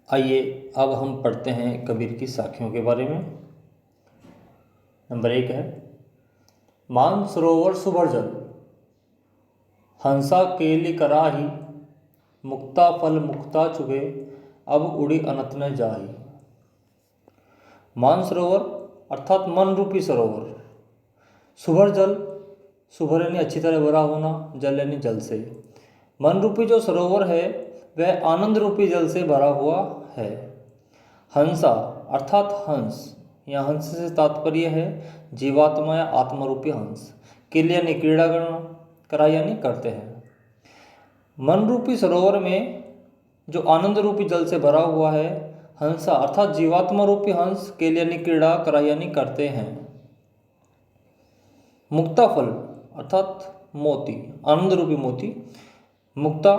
आइए अब हम पढ़ते हैं कबीर की साखियों के बारे में। नंबर 1 है, मान सरोवर सुभर जल, हंसा केली कराही, मुक्ता फल मुक्ता चुगे, अब उड़ी अनत न जाही। मान सरोवर अर्थात मन रूपी सरोवर, सुभर जल, सुभर यानी अच्छी तरह भरा होना, जल यानी जल से। मन रूपी जो सरोवर है वह आनंद रूपी जल से भरा हुआ है। हंसा अर्थात हंस, यहाँ हंस से तात्पर्य है जीवात्मा या आत्मा रूपी हंस। किल यानी क्रीड़ा करना, करा यानी करते हैं। मन रूपी सरोवर में जो आनंद रूपी जल से भरा हुआ है, हंसा अर्थात जीवात्मा रूपी हंस, केल यानी क्रीड़ा, करा यानी करते हैं। मुक्ता फल अर्थात मोती, आनंद रूपी मोती, मुक्ता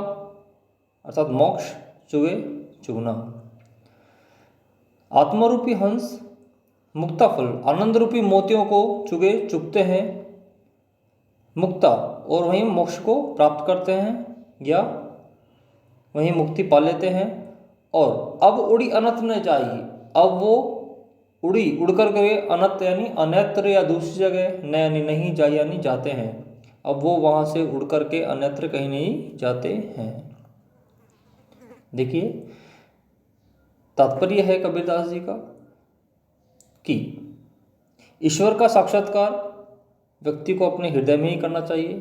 अर्थात मोक्ष, चुगे चुगना। आत्मा रूपी हंस मुक्ता फल आनंद रूपी मोतियों को चुगे चुगते हैं, मुक्ता और वहीं मोक्ष को प्राप्त करते हैं या वहीं मुक्ति पा लेते हैं। और अब उड़ी अनत न जाई, अब वो उड़ी उड़ कर गए, अनत यानी अन्यत्र या दूसरी जगह, न यानी नहीं, जा यानी जाते हैं। अब वो वहाँ से उड़ कर के अन्यत्र कहीं नहीं जाते हैं। देखिए तात्पर्य है कबीरदास जी का कि ईश्वर का साक्षात्कार व्यक्ति को अपने हृदय में ही करना चाहिए।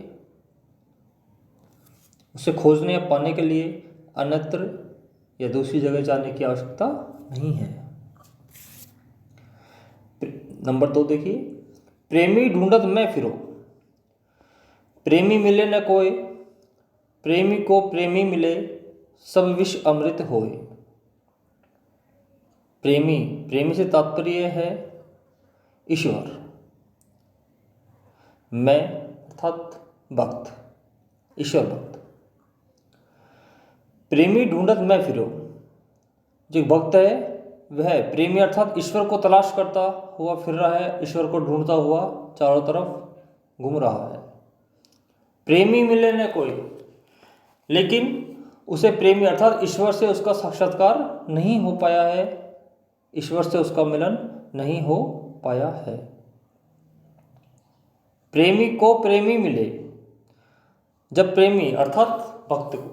उसे खोजने या पाने के लिए अन्यत्र या दूसरी जगह जाने की आवश्यकता नहीं है। नंबर 2 देखिए, प्रेमी ढूंढत मैं फिरो, प्रेमी मिले न कोई, प्रेमी को प्रेमी मिले, सब विष अमृत होए। प्रेमी, प्रेमी से तात्पर्य है ईश्वर। मैं अर्थात भक्त, ईश्वर भक्त। प्रेमी ढूंढत मैं फिरो, जो भक्त है वह प्रेमी अर्थात ईश्वर को तलाश करता हुआ फिर रहा है, ईश्वर को ढूंढता हुआ चारों तरफ घूम रहा है। प्रेमी मिले न कोई, लेकिन उसे प्रेमी अर्थात ईश्वर से उसका साक्षात्कार नहीं हो पाया है, ईश्वर से उसका मिलन नहीं हो पाया है। प्रेमी को प्रेमी मिले, जब प्रेमी अर्थात भक्त को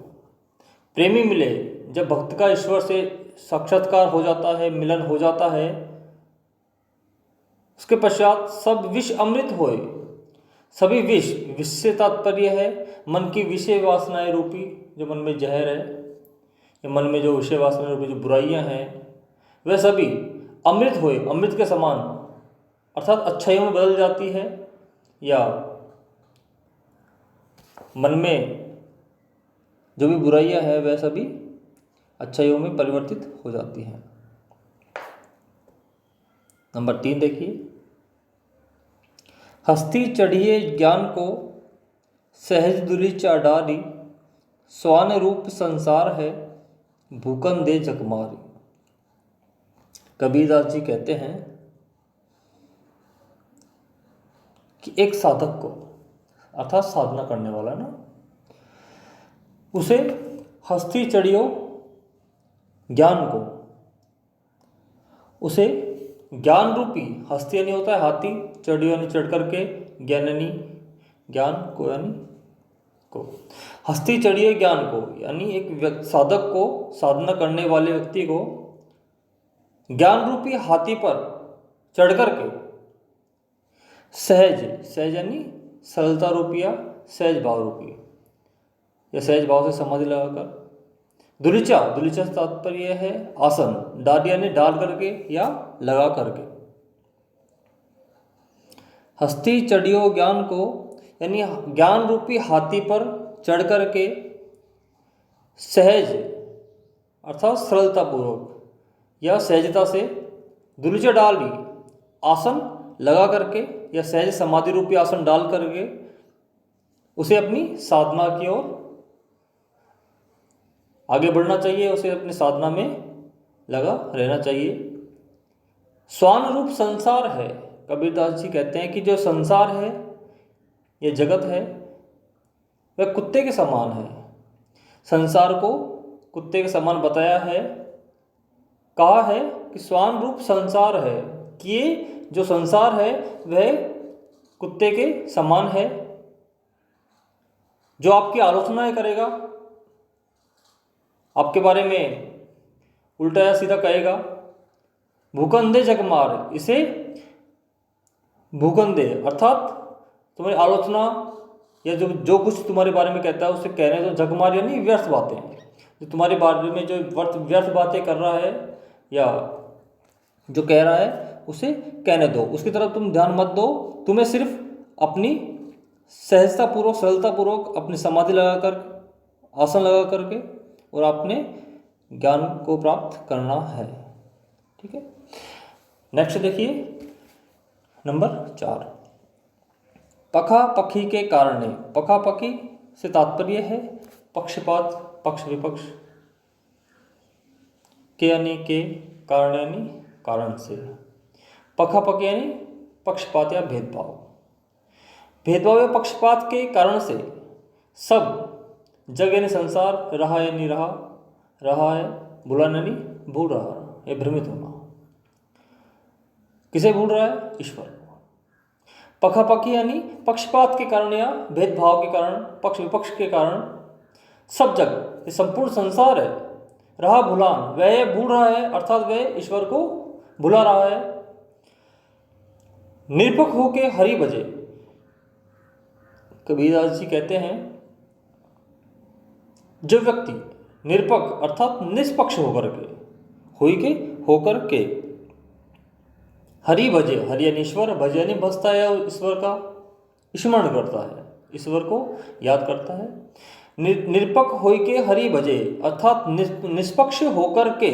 प्रेमी मिले, जब भक्त का ईश्वर से साक्षात्कार हो जाता है, मिलन हो जाता है, उसके पश्चात सब विष अमृत होए। सभी विष, विष से तात्पर्य है मन की विषय वासनाएं रूपी जो मन में जहर है, या मन में जो विषय वासना रूपी जो बुराइयां हैं, वह सभी अमृत होए, अमृत के समान अर्थात अच्छाइयों में बदल जाती है, या मन में जो भी बुराइयां हैं वह सभी अच्छाइयों में परिवर्तित हो जाती हैं। नंबर 3 देखिए, हस्ती चढ़िए ज्ञान को, सहज दुलीचा डारी, स्वान रूप संसार है, भूकन दे जगमारी। कबीरदास जी कहते हैं कि एक साधक को अर्थात साधना करने वाला ना, उसे हस्ती चढ़ियो ज्ञान को, उसे ज्ञान रूपी, हस्ती यानी होता है हाथी, चढ़ियो यानी चढ़ करके, ज्ञान यानी ज्ञान को, यानी को, हस्ती चढ़िए ज्ञान को यानी एक साधक को, साधना करने वाले व्यक्ति को ज्ञान रूपी हाथी पर चढ़ करके सहज, सहज यानी सरलता रूपी या सहज भाव रूपी, या सहज भाव से समाधि लगाकर, दुलिचा, दुलिचा से तात्पर्य है आसन, डाल यानी डाल करके या लगा करके। हस्ती चढ़ियो ज्ञान को यानी ज्ञान रूपी हाथी पर चढ़ करके सहज अर्थात सरलता पूर्वक या सहजता से, दुलिचा डाल ली आसन लगा करके या सहज समाधि रूपी आसन डाल करके उसे अपनी साधना की ओर आगे बढ़ना चाहिए, उसे अपनी साधना में लगा रहना चाहिए। स्वान रूप संसार है, कबीरदास जी कहते हैं कि जो संसार है, ये जगत है, वह कुत्ते के समान है। संसार को कुत्ते के समान बताया है कहा है कि श्वान रूप संसार है, कि ये जो संसार है वह कुत्ते के समान है, जो आपकी आलोचनाएं करेगा, आपके बारे में उल्टा या सीधा कहेगा। भूखंदे जगमार, इसे भूखंदे अर्थात तुम्हारी आलोचना या जो जो कुछ तुम्हारे बारे में कहता है उसे कहने दो। जगमार यानी व्यर्थ बातें, जो तुम्हारे बारे में जो व्यर्थ बातें कर रहा है या जो कह रहा है उसे कहने दो, उसकी तरफ तुम ध्यान मत दो। तुम्हें सिर्फ अपनी सहजतापूर्वक सरलतापूर्वक अपनी समाधि लगाकर, आसन लगा करके और अपने ज्ञान को प्राप्त करना है। ठीक है, नेक्स्ट देखिए नंबर 4, पखा पखी के कारणे। पखा पखी से तात्पर्य है पक्षपात, पक्ष विपक्ष, के यानी के, कारण यानी कारण से। पखा पखी यानी पक्षपात या भेदभाव। भेदभाव या पक्षपात के कारण से सब जग यानी संसार रहा या नहीं रहा, रहा है, भूला यानी भूल रहा या भ्रमित होना। किसे भूल रहा है? ईश्वर। पखापखी यानी पक्षपात के कारण या भेदभाव के कारण, पक्ष विपक्ष के कारण सब जग, ये संपूर्ण संसार है, रहा भूलान, वह भूल रहा है अर्थात वह ईश्वर को भुला रहा है। निरपक्ष होके हरि भजे। कबीरदास जी कहते हैं जो व्यक्ति निरपक्ष अर्थात निष्पक्ष होकर के हरि भजे, हरि यानी ईश्वर, भज यानी भजता है और ईश्वर का स्मरण करता है, ईश्वर को याद करता है। निरपक्ष होके हरि भजे अर्थात निष्पक्ष होकर के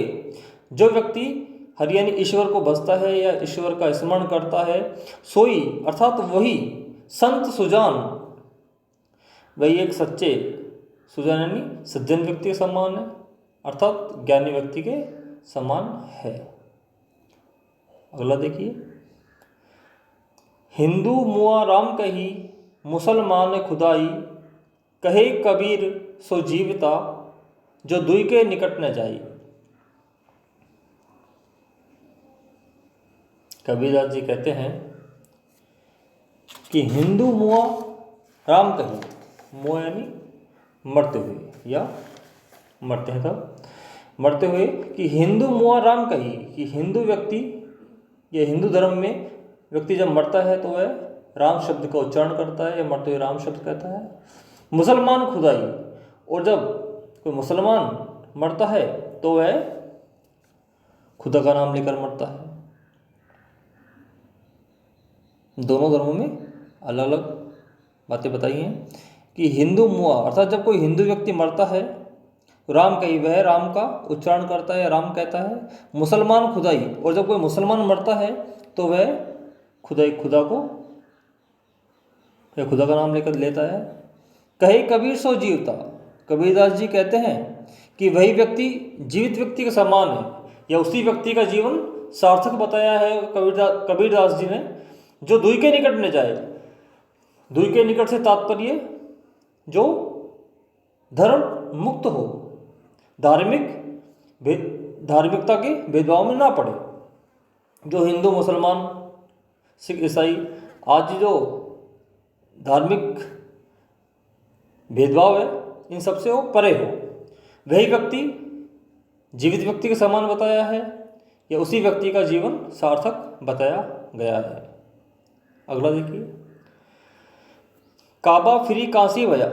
जो व्यक्ति हरि यानी ईश्वर को भजता है या ईश्वर का स्मरण करता है, सोई अर्थात वही संत सुजान, वही एक सच्चे सुजान यानी सज्जन व्यक्ति के समान है अर्थात ज्ञानी व्यक्ति के समान है। अगला देखिए, हिंदू मुआ राम कही, मुसलमान खुदाई, कहे कबीर सो जीवता, जो दुई के निकट न जाई। कबीरदास जी कहते हैं कि हिंदू मुआ राम कही, मुआ यानी मरते हुए या मरते हैं तब, मरते हुए, कि हिंदू मुआ राम कही, कि हिंदू व्यक्ति या हिंदू धर्म में व्यक्ति जब मरता है तो वह राम शब्द का उच्चारण करता है या मरते हुए राम शब्द कहता है। मुसलमान खुदाई, और जब कोई मुसलमान मरता है तो वह खुदा का नाम लेकर मरता है। दोनों धर्मों में अलग अलग बातें बताई हैं कि हिंदू मुआ अर्थात जब कोई हिंदू व्यक्ति मरता है राम कही, वह राम का उच्चारण करता है या राम कहता है। मुसलमान खुदाई, और जब कोई मुसलमान मरता है तो वह खुदा को या खुदा का नाम लेकर लेता है। कहे कबीर सो जीवता, कबीरदास जी कहते हैं कि वही व्यक्ति जीवित व्यक्ति के समान है या उसी व्यक्ति का जीवन सार्थक बताया है कबीरदास जी ने, जो दुई के निकट न जाए। दुई के निकट से तात्पर्य जो धर्म मुक्त हो, धार्मिकता के भेदभाव में ना पड़े। जो हिंदू मुसलमान सिख ईसाई आज जो धार्मिक भेदभाव है इन सबसे वो परे हो, वही व्यक्ति जीवित व्यक्ति के समान बताया है या उसी व्यक्ति का जीवन सार्थक बताया गया है। अगला देखिए, काबा फिरी काशी भया,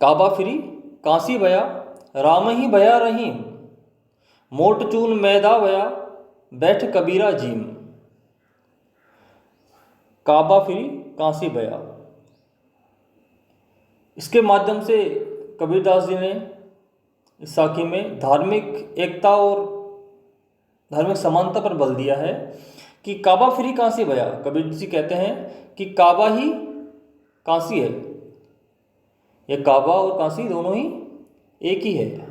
काबा फिरी काशी भया, राम ही भया रहीम, मोट चून मैदा भया, बैठ कबीरा जीम। काबा फिरी काशी भया, इसके माध्यम से कबीरदास जी ने इस साखी में धार्मिक एकता और धार्मिक समानता पर बल दिया है कि काबा फिरी काशी भया। कबीर जी कहते हैं कि काबा ही काशी है, यह काबा और काशी दोनों ही एक ही है।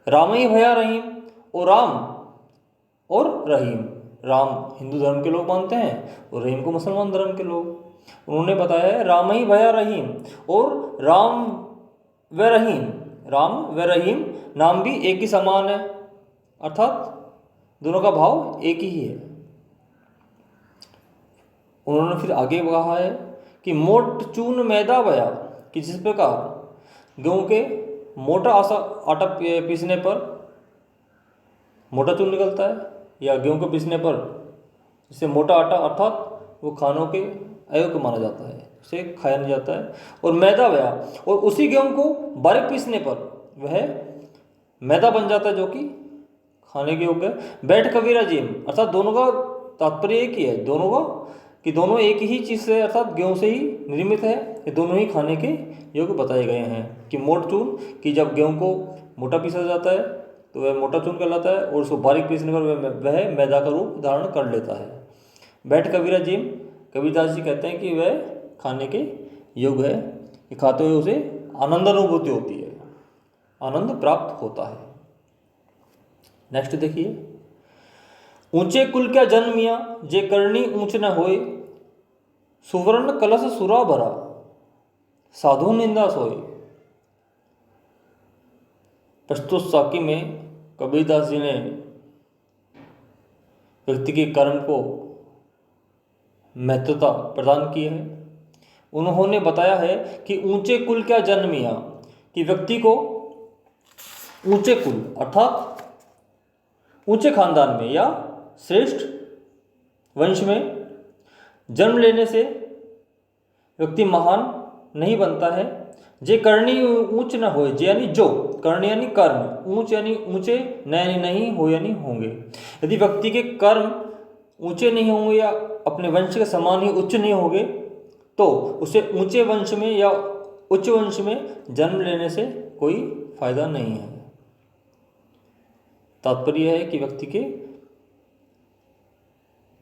राम ही भया रहीम, और राम और रहीम, राम हिंदू धर्म के लोग मानते हैं और रहीम को मुसलमान धर्म के लोग। उन्होंने बताया है राम ही भया रहीम, और राम व रहीम राम व रहीम नाम भी एक ही समान है, अर्थात दोनों का भाव एक ही है। उन्होंने फिर आगे कहा है कि मोट चून मैदा बया, कि जिस प्रकार गेहूं के मोटा आटा पीसने पर मोटा चून निकलता है, या गेहूं को पीसने पर जिससे मोटा आटा अर्थात वो खानों के अयोग्य माना जाता है, उसे खाया नहीं जाता है। और मैदा बया, और उसी गेहूं को बारीक पीसने पर वह मैदा बन जाता है जो कि खाने के योग्य है। बैठ कबीरा जिम, अर्थात दोनों का तात्पर्य एक ही है, दोनों का कि दोनों एक ही चीज़ से अर्थात गेहूं से ही निर्मित है, ये दोनों ही खाने के योग्य बताए गए हैं। कि मोट चून, कि जब गेहूं को मोटा पीसा जाता है तो वह मोटा चून कहलाता है, और उसको बारीक पीसने पर वह मैदा का रूप धारण कर लेता है। बैठ कबीरा जिम, कबीरदास जी कहते हैं कि वह खाने के योग्य है, कि खाते हुए उसे आनंद अनुभूति होती है, आनंद प्राप्त होता है। नेक्स्ट देखिए, ऊंचे कुल क्या जन्मिया, जे करनी ऊंच न होए, सुवर्ण कलश सुरा भरा, साधु निंदा सोए। प्रस्तुत साकी में कबीरदास जी ने व्यक्ति के कर्म को महत्वता प्रदान की है। उन्होंने बताया है कि ऊंचे कुल क्या जन्मिया, कि व्यक्ति को ऊंचे कुल अर्थात ऊंचे खानदान में या श्रेष्ठ वंश में जन्म लेने से व्यक्ति महान नहीं बनता है। जे करनी ऊंच न हो, जे यानी जो, करनी यानी कर्म, ऊंच यानी ऊंचे, न यानी नहीं, हो यानी होंगे। यदि व्यक्ति के कर्म ऊंचे नहीं होंगे या अपने वंश के समान ही उच्च नहीं होंगे तो उसे ऊंचे वंश में या उच्च वंश में जन्म लेने से कोई फायदा नहीं है। तात्पर्य है कि व्यक्ति के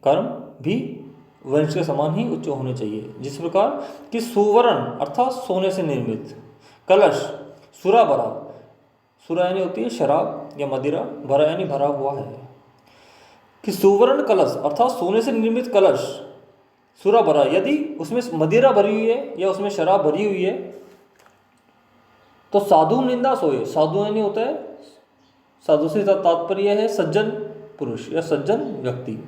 कर्म भी वंश के समान ही उच्च होने चाहिए। जिस प्रकार कि सुवर्ण अर्थात सोने से निर्मित, कलश, सुरा भरा, सुरा यानी होती है शराब या मदिरा, भरा यानी भरा हुआ है, कि सुवर्ण कलश अर्थात सोने से निर्मित कलश, सुरा भरा, यदि उसमें मदिरा भरी हुई है या उसमें शराब भरी हुई है तो साधु निंदा सोए। साधु यानी होता है, साधु से तात्पर्य है सज्जन पुरुष या सज्जन व्यक्ति।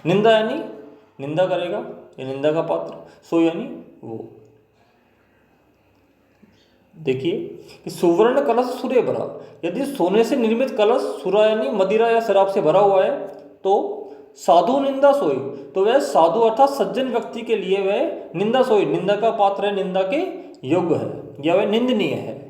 निंदा यानी निंदा करेगा या निंदा का पात्र, सो यानी वो। देखिए कि सुवर्ण कलश सूर्य भरा, यदि सोने से निर्मित कलश सुरा यानी मदिरा या शराब से भरा हुआ है तो साधु निंदा सोई, तो वह साधु अर्थात सज्जन व्यक्ति के लिए वह निंदा सोई, निंदा का पात्र है, निंदा के योग्य है या वह निंदनीय है।